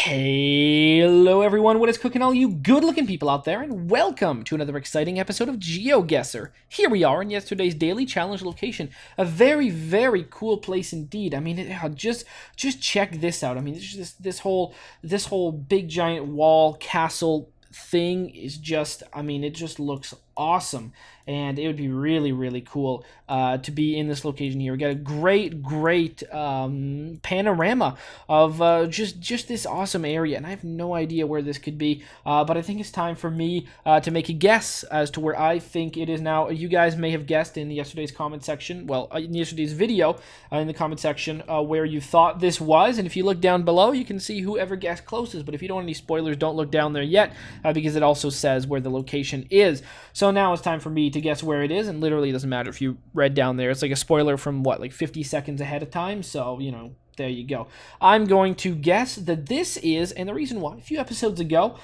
Hello everyone, what is cooking all you good looking people out there, and welcome to another exciting episode of GeoGuessr. Here we are in yesterday's daily challenge location. A very cool place indeed. I mean, just check this out. I mean, this whole big giant wall castle thing is just, I mean, it just looks awesome, and it would be really cool to be in this location here. We got a great panorama of just this awesome area, and I have no idea where this could be, but I think it's time for me to make a guess as to where I think it is now. You guys may have guessed in yesterday's comment section, well, in yesterday's video, in the comment section, where you thought this was, and if you look down below, you can see whoever guessed closest. But if you don't want any spoilers, don't look down there yet, because it also says where the location is. So now it's time for me to guess where it is, and literally it doesn't matter if you read down there. It's like a spoiler from, what, like 50 seconds ahead of time? So, you know, there you go. I'm going to guess that this is, and the reason why, a few episodes ago,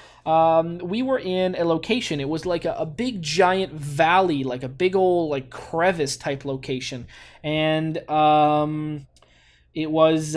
we were in a location. It was like a big giant valley, like a big old like crevice type location, and it was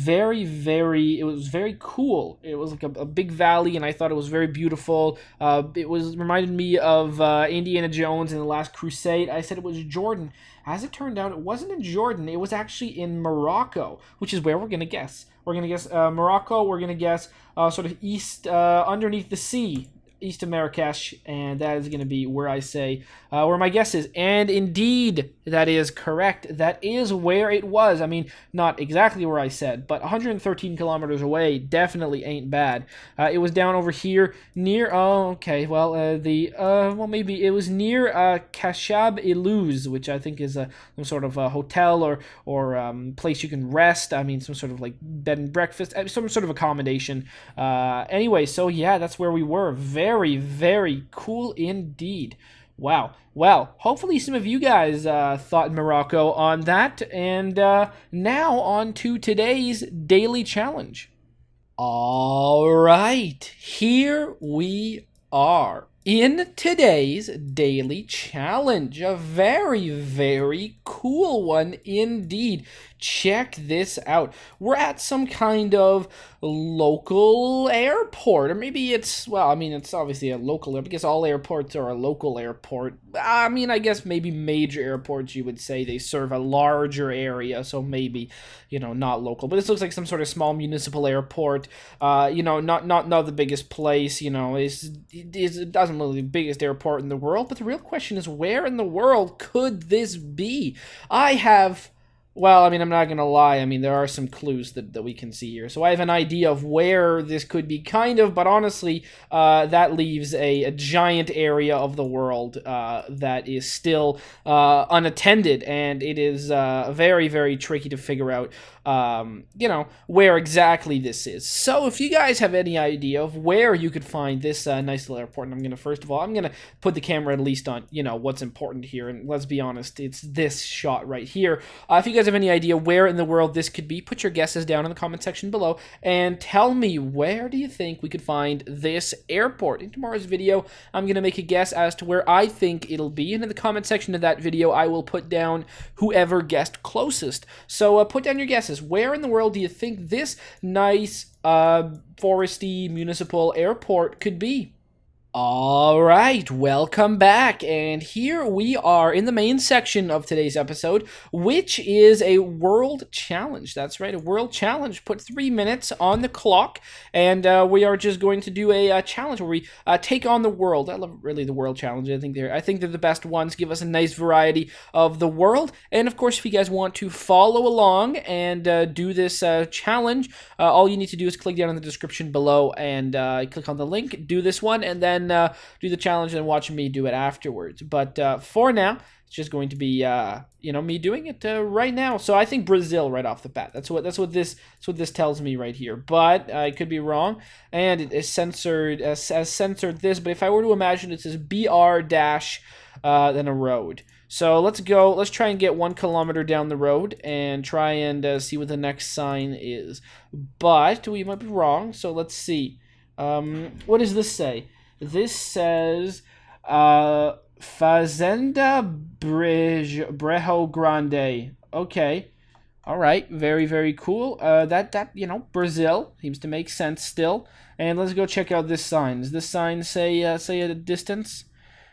very cool. It was like a big valley, and I thought it was very beautiful. It reminded me of Indiana Jones and the Last Crusade. I said it was Jordan. As it turned out, it wasn't in Jordan. It was actually in Morocco, which is where we're gonna guess. We're gonna guess Morocco. We're gonna guess sort of east, underneath the sea, east of Marrakesh, and that is going to be where I say, where my guess is. And indeed, that is correct. That is where it was. I mean, not exactly where I said, but 113 kilometers away definitely ain't bad. It was down over here near, oh, okay, well, well, maybe it was near Kashab Iluz, which I think is some sort of a hotel or place you can rest. I mean, some sort of like bed and breakfast, some sort of accommodation. Anyway, so yeah, that's where we were. Very cool indeed. Wow. Well, hopefully some of you guys thought Morocco on that. And now on to today's daily challenge. All right, here we are in today's daily challenge. A very cool one indeed. Check this out. We're at some kind of local airport, or maybe it's, well, I mean, it's obviously a local airport. I guess all airports are a local airport. I mean, I guess maybe major airports, you would say they serve a larger area, so maybe, you know, not local. But this looks like some sort of small municipal airport. You know, not the biggest place. You know, it doesn't look like the biggest airport in the world. But the real question is, where in the world could this be? Well, I mean, I'm not going to lie. I mean, there are some clues that we can see here. So I have an idea of where this could be, kind of, but honestly, that leaves a giant area of the world that is still unattended, and it is very tricky to figure out, you know, where exactly this is. So if you guys have any idea of where you could find this nice little airport, and I'm going to put the camera at least on, you know, what's important here, and let's be honest, it's this shot right here. If you guys have any idea where in the world this could be, put your guesses down in the comment section below and tell me, where do you think we could find this airport? In tomorrow's video, I'm going to make a guess as to where I think it'll be, and in the comment section of that video, I will put down whoever guessed closest. So put down your guesses. Where in the world do you think this nice foresty municipal airport could be? All right, welcome back, and here we are in the main section of today's episode, which is a world challenge. That's right, a world challenge. Put 3 minutes on the clock, and we are just going to do a challenge where we take on the world. I love really the world challenge. I think they're the best ones. Give us a nice variety of the world, and of course, if you guys want to follow along and do this challenge, all you need to do is click down in the description below and click on the link. Do this one, and then do the challenge and watch me do it afterwards. But for now, it's just going to be you know, me doing it right now. So I think Brazil right off the bat. That's what this tells me right here. But I could be wrong, and it is censored has censored this. But if I were to imagine, it says BR dash then a road. So let's go. Let's try and get 1 kilometer down the road and try and see what the next sign is. But we might be wrong. So let's see. What does this say? This says Fazenda Brejo Grande. Okay. All right, very very cool. That Brazil seems to make sense still. And let's go check out this sign. Does this sign say a distance?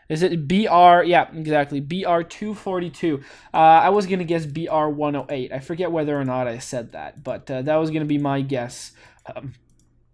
Is it BR? Yeah, exactly. BR 242. I was gonna guess BR 108. I forget whether or not I said that, but that was gonna be my guess.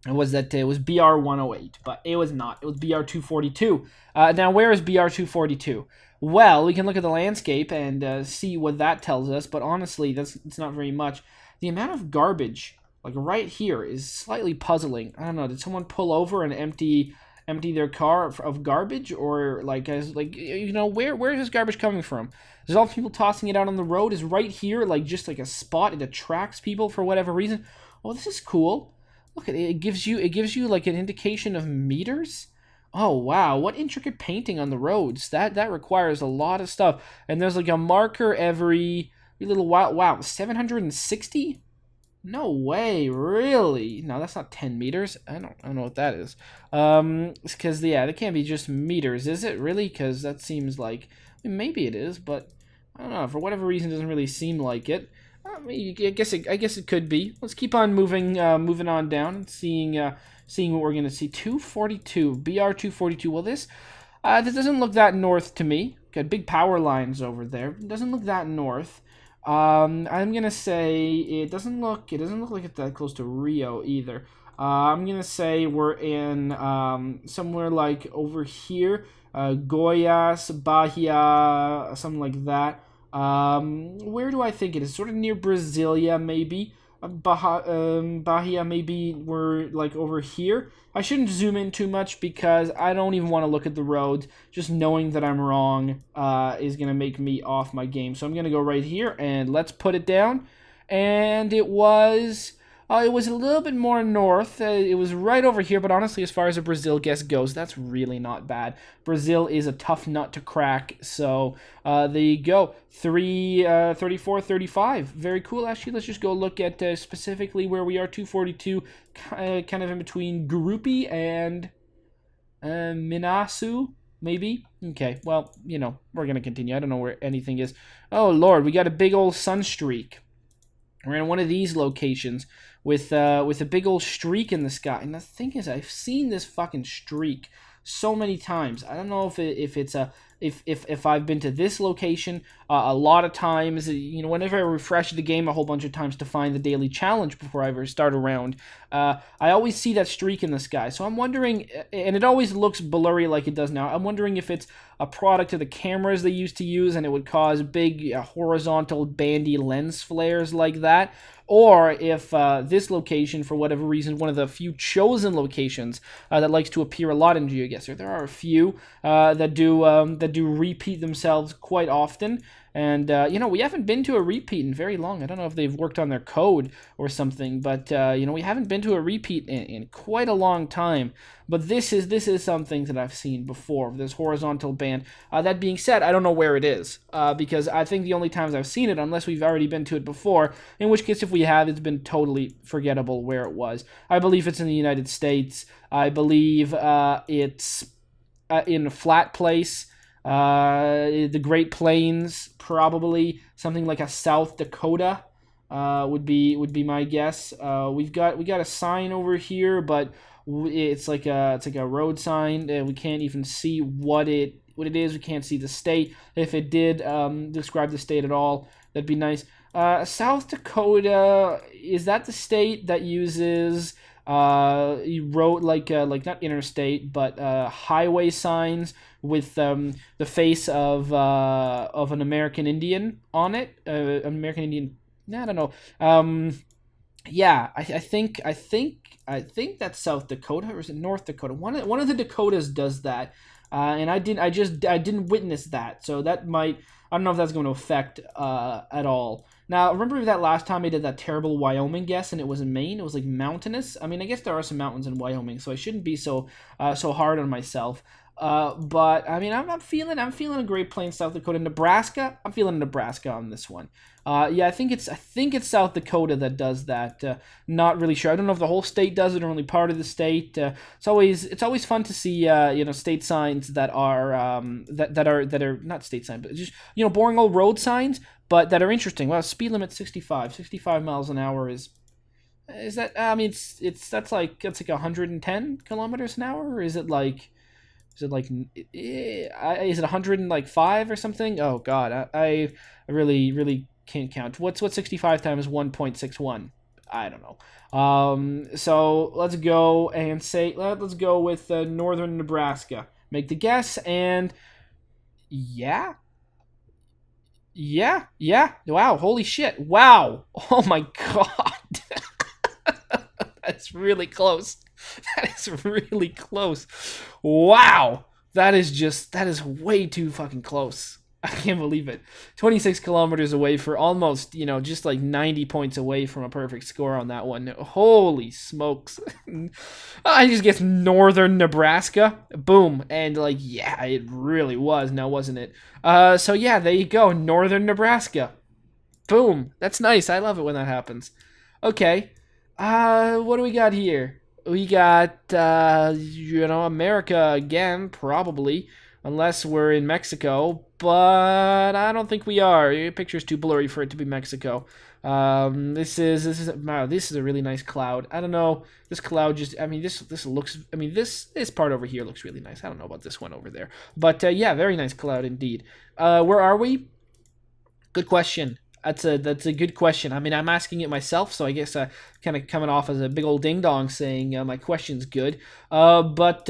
Was that it was BR 108, but it was not. It was BR 242. Now, where is BR 242? Well, we can look at the landscape and see what that tells us, but honestly, it's not very much. The amount of garbage, like right here, is slightly puzzling. I don't know. Did someone pull over and empty their car of garbage, or where is this garbage coming from? There's all people tossing it out on the road. Is right here like just like a spot? It attracts people for whatever reason. Oh, this is cool. Look at it. It gives you like an indication of meters. Oh wow, what intricate painting on the roads. That requires a lot of stuff. And there's like a marker every little while. Wow, 760? No way, really? No, that's not 10 meters. I don't know what that is. Because yeah, that can't be just meters, is it? Really? Because that seems like maybe it is, but I don't know. For whatever reason, it doesn't really seem like it. I guess it could be. Let's keep on moving on down and seeing what we're gonna see. 242 BR 242. Well, this doesn't look that north to me. Got big power lines over there. It doesn't look that north. I'm gonna say it doesn't look like it's that close to Rio either. I'm gonna say we're in somewhere like over here, Goiás, Bahia, something like that. Where do I think it is? Sort of near Brasilia, maybe. Bahia, maybe we're like over here. I shouldn't zoom in too much because I don't even want to look at the roads. Just knowing that I'm wrong is going to make me off my game. So I'm going to go right here and let's put it down. And it was a little bit more north. It was right over here, but honestly, as far as a Brazil guess goes, that's really not bad. Brazil is a tough nut to crack, so there you go. 34, 35. Very cool. Actually, let's just go look at specifically where we are, 242, kind of in between Gurupi and Minasu, maybe? Okay, well, we're going to continue. I don't know where anything is. Oh, Lord, we got a big old sun streak. We're in one of these locations with a big old streak in the sky. And the thing is, I've seen this fucking streak so many times. I don't know if I've been to this location a lot of times. Whenever I refresh the game a whole bunch of times to find the daily challenge before I ever start a round, I always see that streak in the sky. So I'm wondering, and it always looks blurry like it does now. I'm wondering if it's a product of the cameras they used to use and it would cause big horizontal bandy lens flares like that, or if this location, for whatever reason, one of the few chosen locations that likes to appear a lot in GeoGuessr. There are a few that do repeat themselves quite often. And, we haven't been to a repeat in very long. I don't know if they've worked on their code or something, but, we haven't been to a repeat in quite a long time. But this is something that I've seen before, this horizontal band. That being said, I don't know where it is, because I think the only times I've seen it, unless we've already been to it before, in which case if we have, it's been totally forgettable where it was. I believe it's in the United States. I believe it's in a flat place. The Great Plains, probably something like a South Dakota would be my guess. We got a sign over here, but it's like a road sign. We can't even see what it is. We can't see the state. If it did describe the state at all, that'd be nice. South Dakota, is that the state that uses road like not interstate but highway signs with the face of an American Indian on it? American Indian. I don't know. Yeah, I think that's South Dakota, or is it North Dakota? One of the Dakotas does that, and I didn't witness that, so that might. I don't know if that's going to affect at all. Now, remember that last time I did that terrible Wyoming guess, and it was in Maine? It was like mountainous. I mean, I guess there are some mountains in Wyoming, so I shouldn't be so hard on myself. But I mean, I'm feeling a Great Plains, South Dakota, Nebraska. I'm feeling Nebraska on this one. Yeah, I think it's South Dakota that does that. Not really sure. I don't know if the whole state does it or only part of the state. It's always fun to see state signs that are that are not state signs, but just boring old road signs, but that are interesting. Well, speed limit 65. 65 miles an hour is that? I mean, that's like 110 kilometers an hour, or is it like? Is it 105 or something? Oh God, I really can't count. What's 65 times 1.61? I don't know. So let's go and say let's go with northern Nebraska. Make the guess, and yeah. Yeah. Wow, holy shit. Wow. Oh my God. That's really close. That is really close. Wow. That is way too fucking close. I can't believe it. 26 kilometers away for almost, just like 90 points away from a perfect score on that one. Holy smokes. I just guess northern Nebraska. Boom. And yeah, it really was now, wasn't it? So yeah, there you go. Northern Nebraska. Boom. That's nice. I love it when that happens. Okay. What do we got here? We got, America again, probably. Unless we're in Mexico, but I don't think we are. Your picture's too blurry for it to be Mexico. This is a really nice cloud. I don't know. This cloud this part over here looks really nice. I don't know about this one over there, but yeah, very nice cloud indeed. Where are we? Good question. That's a good question. I mean, I'm asking it myself, so I guess kind of coming off as a big old ding dong saying my question's good. But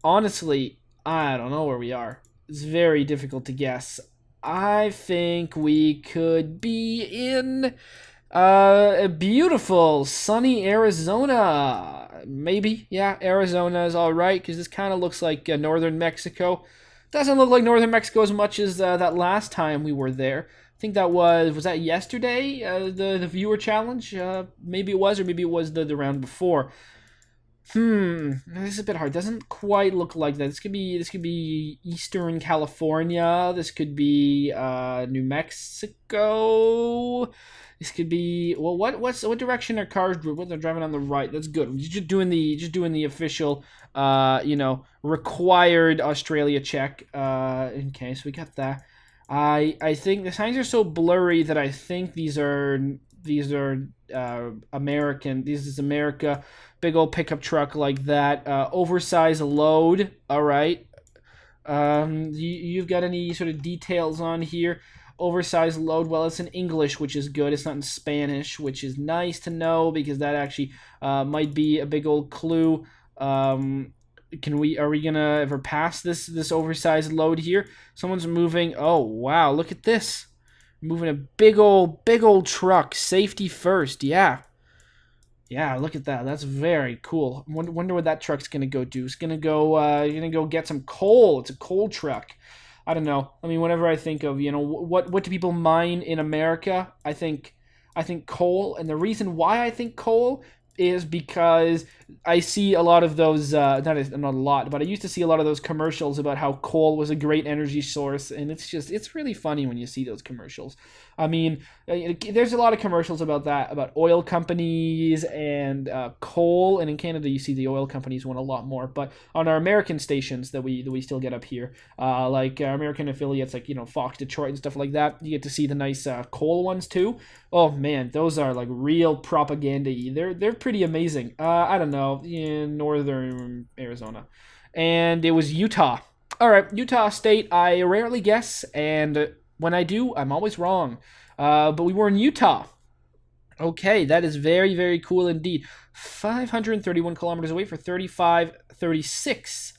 honestly, I don't know where we are. It's very difficult to guess. I think we could be in a beautiful, sunny Arizona. Maybe, yeah, Arizona is all right, because this kind of looks like northern Mexico. Doesn't look like northern Mexico as much as that last time we were there. I think that was that yesterday, the viewer challenge? Maybe it was, or maybe it was the round before. This is a bit hard. Doesn't quite look like that. This could be Eastern California. This could be New Mexico. This could be what direction are cars? What they're driving on the right. That's good. Just doing the official required Australia check. Okay, so we got that. I think the signs are so blurry that I think these are American. This is America. Big old pickup truck like that. Oversized load. All right. You've got any sort of details on here? Oversized load. Well, it's in English, which is good. It's not in Spanish, which is nice to know, because that actually might be a big old clue. Are we gonna ever pass this oversized load here? Someone's moving. Oh wow, look at this. Moving a big old truck. Safety first. Yeah, look at that. That's very cool. Wonder what that truck's gonna go do. It's gonna go get some coal. It's a coal truck. I don't know. I mean, whenever I think of what do people mine in America, I think coal. And the reason why I think coal is because I see a lot of those, not a lot, but I used to see a lot of those commercials about how coal was a great energy source, and it's really funny when you see those commercials. I mean, there's a lot of commercials about that, about oil companies and coal, and in Canada you see the oil companies one a lot more, but on our American stations that we still get up here, like American affiliates like, Fox Detroit and stuff like that, you get to see the nice coal ones too. Oh man, those are like real propaganda-y. They're pretty amazing. I don't know, in northern Arizona. And it was Utah. All right, Utah State, I rarely guess, and when I do, I'm always wrong. But we were in Utah. Okay, that is very, very cool indeed. 531 kilometers away for 36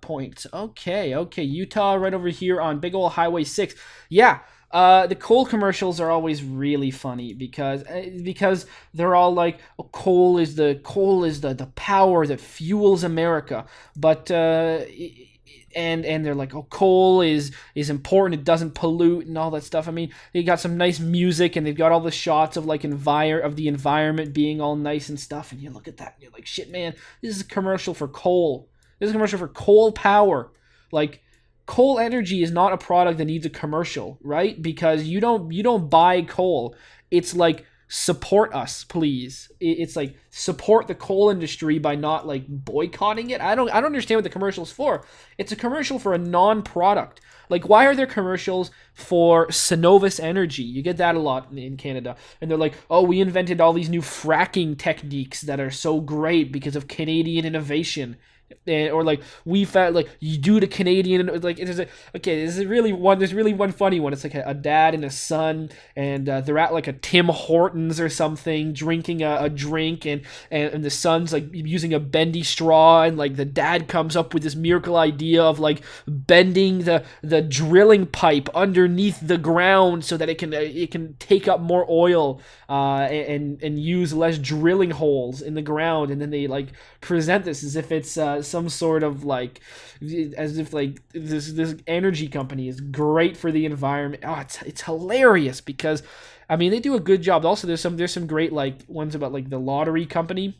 points. Okay, Utah right over here on big old Highway 6. Yeah, the coal commercials are always really funny because they're all like, oh, coal is the power that fuels America. But and they're like, oh, coal is important, it doesn't pollute and all that stuff. I mean, they got some nice music, and they've got all the shots of like the environment being all nice and stuff, and you look at that and you're like, shit, man, this is a commercial for coal. This is a commercial for coal power. Like, coal energy is not a product that needs a commercial, right? Because you don't buy coal. It's like, support us, please. It's like, support the coal industry by not like boycotting it. I don't understand what the commercial's for. It's a commercial for a non-product. Like, why are there commercials for Synovus Energy? You get that a lot in Canada. And they're like, oh, we invented all these new fracking techniques that are so great because of Canadian innovation. Or like, we found, like, you do the Canadian, like, it is a, okay, there's really one funny one. It's like a dad and a son, and they're at like a Tim Hortons or something, drinking a drink, and the son's like using a bendy straw, and like the dad comes up with this miracle idea of like bending the drilling pipe underneath the ground so that it can take up more oil, and use less drilling holes in the ground. And then they like present this as if it's some sort of like, as if like this energy company is great for the environment. Oh, it's hilarious, because I mean, they do a good job. Also, there's some great like ones about like the lottery company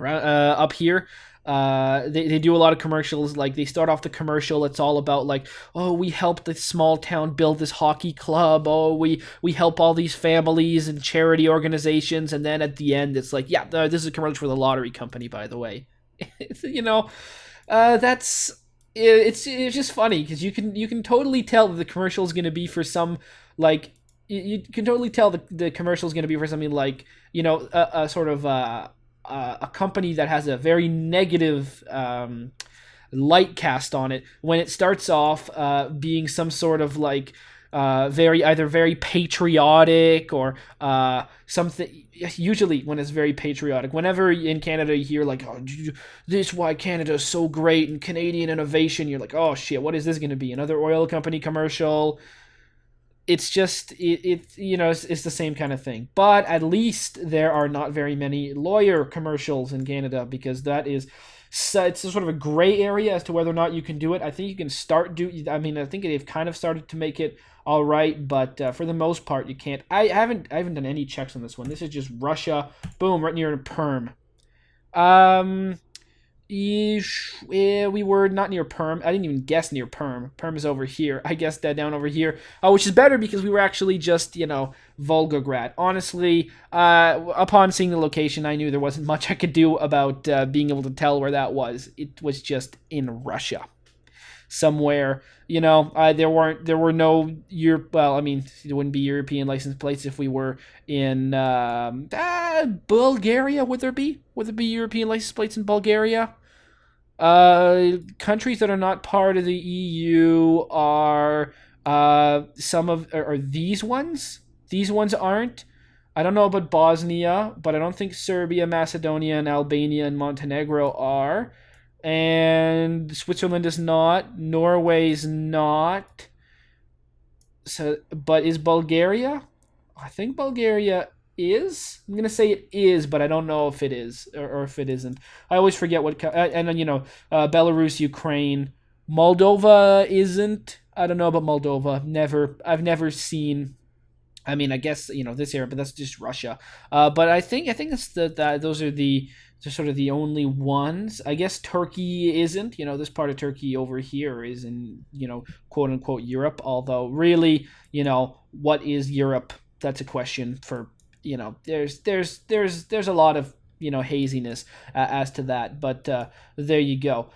up here. They do a lot of commercials. Like, they start off the commercial, it's all about like, oh, we helped this small town build this hockey club. Oh, we help all these families and charity organizations. And then at the end, it's like, yeah, this is a commercial for the lottery company, by the way. You know, that's it's just funny, because you can totally tell that the commercial is going to be for some, like, you can totally tell the commercial is going to be for something like, you know, a sort of a company that has a very negative light cast on it, when it starts off being some sort of like either very patriotic or something. Usually when it's very patriotic, whenever in Canada you hear like, oh, this is why Canada is so great and Canadian innovation, you're like, oh shit, what is this going to be, another oil company commercial? It's just you know, it's the same kind of thing. But at least there are not very many lawyer commercials in Canada, because that is, so it's sort of a gray area as to whether or not you can do it. I think you can I mean, I think they've kind of started to make it all right, but for the most part, you can't. I haven't done any checks on this one. This is just Russia. Boom, right near Perm. We were not near Perm. I didn't even guess near Perm. Perm is over here. I guessed that down over here, which is better, because we were actually just, you know, Volgograd. Honestly, upon seeing the location, I knew there wasn't much I could do about being able to tell where that was. It was just in Russia, somewhere. You know, there were no Europe. Well, I mean, it wouldn't be European license plates if we were in Bulgaria. Would there be European license plates in Bulgaria? Countries that are not part of the EU are are these ones. These ones aren't. I don't know about Bosnia, but I don't think Serbia, Macedonia, and Albania and Montenegro are. And Switzerland is not. Norway's not. So, but is Bulgaria? I think Bulgaria is. I'm gonna say it is, but I don't know if it is or if it isn't. I always forget what. And then, you know, Belarus, Ukraine, Moldova isn't. I don't know about Moldova. I've never seen. I mean, I guess, you know, this area, but that's just Russia. But I think that's those are sort of the only ones. I guess Turkey isn't. You know, this part of Turkey over here is in, you know, quote unquote Europe. Although really, you know, what is Europe? That's a question for, you know. There's a lot of, you know, haziness as to that. But there you go.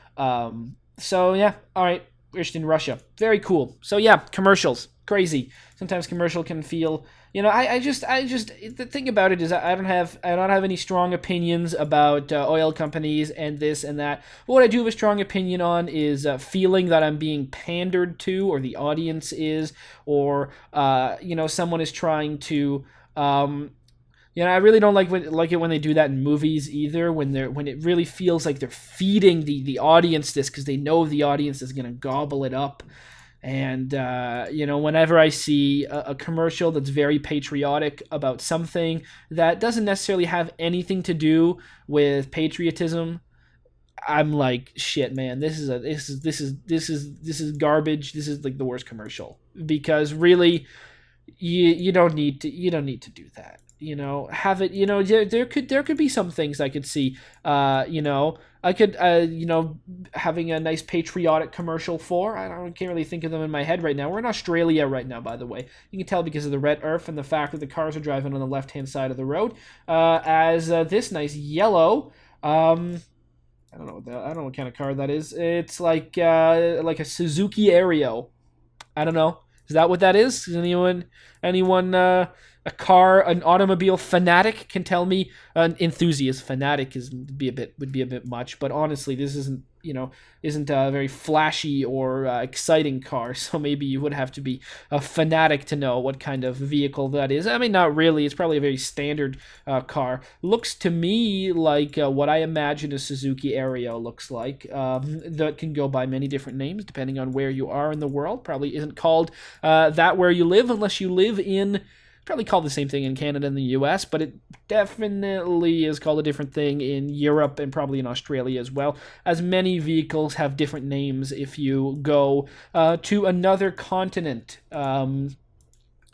So yeah, all right. We're just in Russia. Very cool. So yeah, commercials. Crazy. Sometimes commercial can feel, you know, I just the thing about it is I don't have any strong opinions about oil companies and this and that. But what I do have a strong opinion on is feeling that I'm being pandered to, or the audience is, or you know, someone is trying to. You know, I really don't like it when they do that in movies either. When it really feels like they're feeding the audience this, because they know the audience is gonna gobble it up. And you know, whenever I see a commercial that's very patriotic about something that doesn't necessarily have anything to do with patriotism, I'm like, shit, man, this is garbage. This is like the worst commercial, because really, you don't need to do that. Have it. There could be some things I could see. I could, having a nice patriotic commercial for. Can't really think of them in my head right now. We're in Australia right now, by the way. You can tell because of the red earth and the fact that the cars are driving on the left-hand side of the road. As this nice yellow. I don't know what kind of car that is. It's like a Suzuki Aereo. I don't know. Is that what that is? Is anyone an automobile fanatic can tell me? An enthusiast. Fanatic would be a bit much, but honestly, this isn't a very flashy or exciting car, so maybe you would have to be a fanatic to know what kind of vehicle that is. I mean, not really. It's probably a very standard car. Looks to me like what I imagine a Suzuki Aereo looks like. That can go by many different names depending on where you are in the world. Probably isn't called that where you live unless you live in... Probably called the same thing in Canada and the US, but it definitely is called a different thing in Europe and probably in Australia as well, as many vehicles have different names if you go to another continent.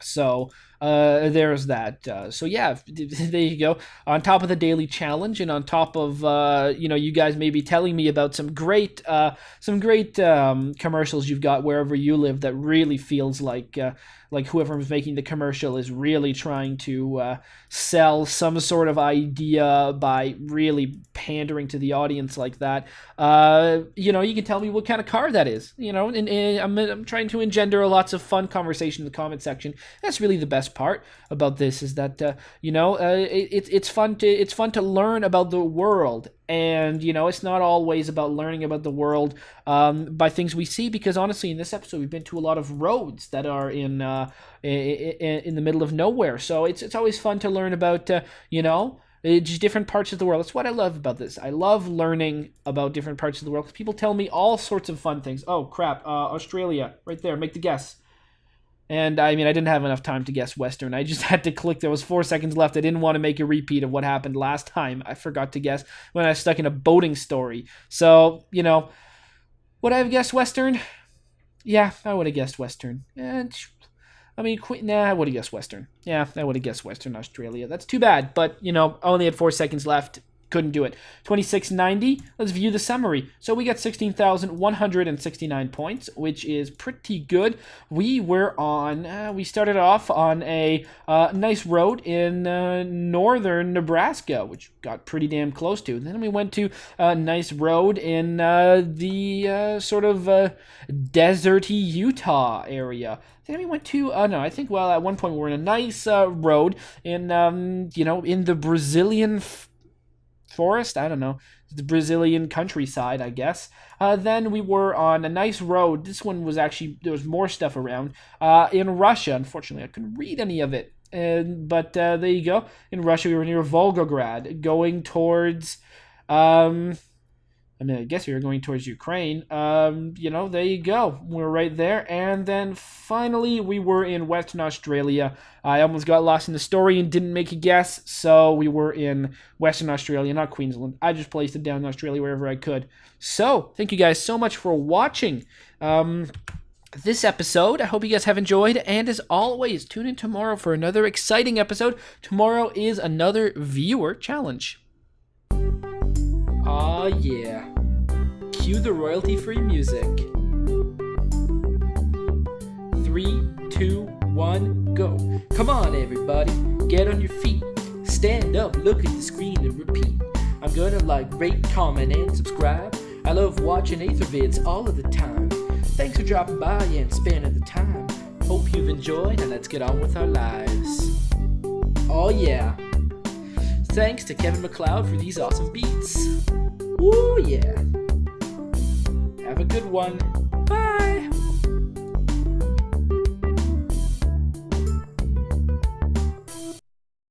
So there's that. So yeah, there you go. On top of the daily challenge, and on top of you guys may be telling me about some great commercials you've got wherever you live that really feels like whoever's making the commercial is really trying to sell some sort of idea by really pandering to the audience like that. You can tell me what kind of car that is. And I'm trying to engender lots of fun conversation in the comment section. That's really the best part about this, is that it's fun to learn about the world. And, it's not always about learning about the world by things we see, because honestly, in this episode, we've been to a lot of roads that are in the middle of nowhere. So it's always fun to learn about, just different parts of the world. That's what I love about this. I love learning about different parts of the world, because people tell me all sorts of fun things. Oh, crap. Australia, right there. Make the guess. And I mean, I didn't have enough time to guess Western. I just had to click. There was 4 seconds left. I didn't want to make a repeat of what happened last time. I forgot to guess when I was stuck in a boating story. So, would I have guessed Western? Yeah, I would have guessed Western. I would have guessed Western. Yeah, I would have guessed Western Australia. That's too bad, but, only had 4 seconds left. Couldn't do it. 2690. Let's view the summary. So we got 16,169 points, which is pretty good. We started off on a nice road in northern Nebraska, which got pretty damn close to. Then we went to a nice road in the sort of deserty Utah area. Then we went to, at one point we were in a nice road in, in the Brazilian forest, I don't know, the Brazilian countryside, I guess. Then we were on a nice road. This one was actually, there was more stuff around, in Russia. Unfortunately, I couldn't read any of it. But there you go. In Russia, we were near Volgograd, going towards, I guess we were going towards Ukraine. There you go. We're right there. And then finally, we were in Western Australia. I almost got lost in the story and didn't make a guess. So we were in Western Australia, not Queensland. I just placed it down in Australia wherever I could. So thank you guys so much for watching this episode. I hope you guys have enjoyed. And as always, tune in tomorrow for another exciting episode. Tomorrow is another viewer challenge. Aw, yeah. Cue the royalty-free music. 3, 2, 1, go. Come on, everybody. Get on your feet. Stand up, look at the screen, and repeat. I'm gonna rate, comment, and subscribe. I love watching Ather vids all of the time. Thanks for dropping by and spending the time. Hope you've enjoyed, and let's get on with our lives. Oh, yeah. Thanks to Kevin MacLeod for these awesome beats. Woo, yeah. Have a good one.